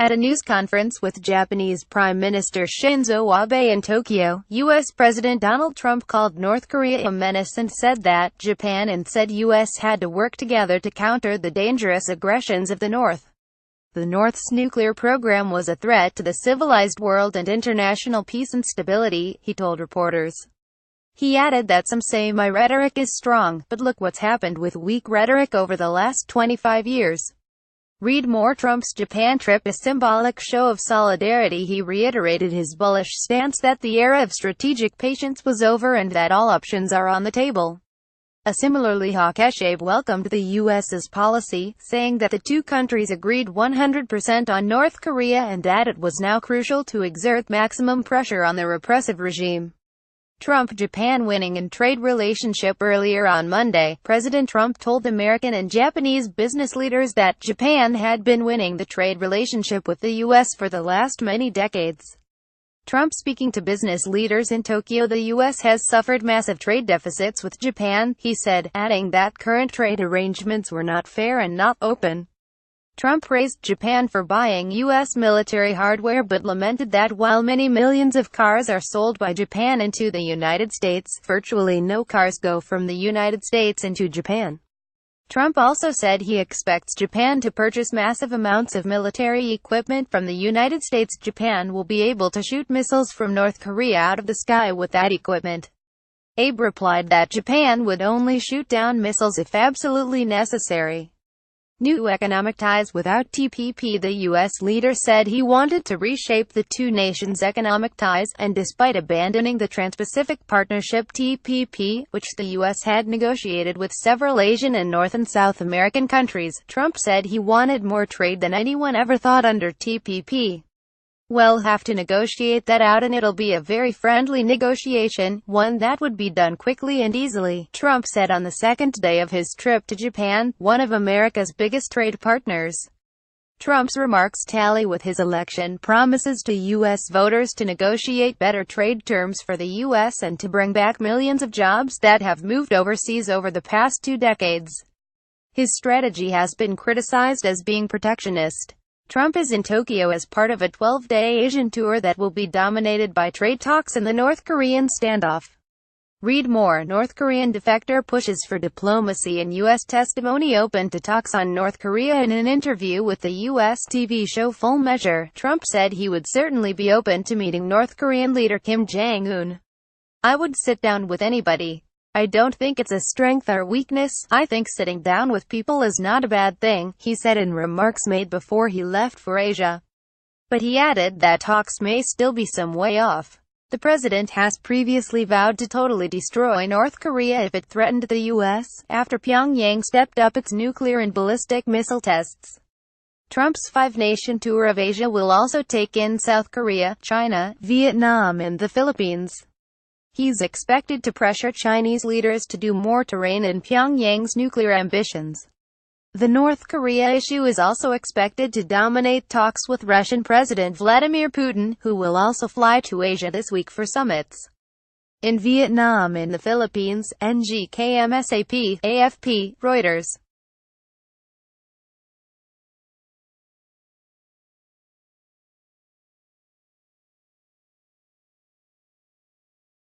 At a news conference with Japanese Prime Minister Shinzo Abe in Tokyo, U.S. President Donald Trump called North Korea a menace and said that Japan and said U.S. had to work together to counter the dangerous aggressions of the North. The North's nuclear program was a threat to the civilized world and international peace and stability, he told reporters. He added that some say my rhetoric is strong, but look what's happened with weak rhetoric over the last 25 years. Read more. Trump's Japan trip, a symbolic show of solidarity. He reiterated his bullish stance that the era of strategic patience was over and that all options are on the table. A similarly hawkish Abe welcomed the U.S.'s policy, saying that the two countries agreed 100% on North Korea and that it was now crucial to exert maximum pressure on the repressive regime. Trump-Japan winning in trade relationship. Earlier on Monday, President Trump told American and Japanese business leaders that Japan had been winning the trade relationship with the U.S. for the last many decades. Trump speaking to business leaders in Tokyo. The U.S. has suffered massive trade deficits with Japan, he said, adding that current trade arrangements were not fair and not open. Trump praised Japan for buying U.S. military hardware but lamented that while many millions of cars are sold by Japan into the United States, virtually no cars go from the United States into Japan. Trump also said he expects Japan to purchase massive amounts of military equipment from the United States. Japan will be able to shoot missiles from North Korea out of the sky with that equipment. Abe replied that Japan would only shoot down missiles if absolutely necessary. New economic ties without TPP. The U.S. leader said he wanted to reshape the two nations' economic ties, and despite abandoning the Trans-Pacific Partnership (TPP), which the U.S. had negotiated with several Asian and North and South American countries, Trump said he wanted more trade than anyone ever thought under TPP. We'll have to negotiate that out and it'll be a very friendly negotiation, one that would be done quickly and easily, Trump said on the second day of his trip to Japan, one of America's biggest trade partners. Trump's remarks tally with his election promises to U.S. voters to negotiate better trade terms for the U.S. and to bring back millions of jobs that have moved overseas over the past 2 decades. His strategy has been criticized as being protectionist. Trump is in Tokyo as part of a 12-day Asian tour that will be dominated by trade talks and the North Korean standoff. Read more. North Korean defector pushes for diplomacy and U.S. testimony open to talks on North Korea. In an interview with the U.S. TV show Full Measure, Trump said he would certainly be open to meeting North Korean leader Kim Jong-un. I would sit down with anybody. I don't think it's a strength or weakness. I think sitting down with people is not a bad thing, he said in remarks made before he left for Asia. But he added that talks may still be some way off. The president has previously vowed to totally destroy North Korea if it threatened the U.S., after Pyongyang stepped up its nuclear and ballistic missile tests. Trump's 5-nation tour of Asia will also take in South Korea, China, Vietnam and the Philippines. He's expected to pressure Chinese leaders to do more to rein in Pyongyang's nuclear ambitions. The North Korea issue is also expected to dominate talks with Russian President Vladimir Putin, who will also fly to Asia this week for summits in Vietnam and the Philippines. NGKMSAP, AFP, Reuters.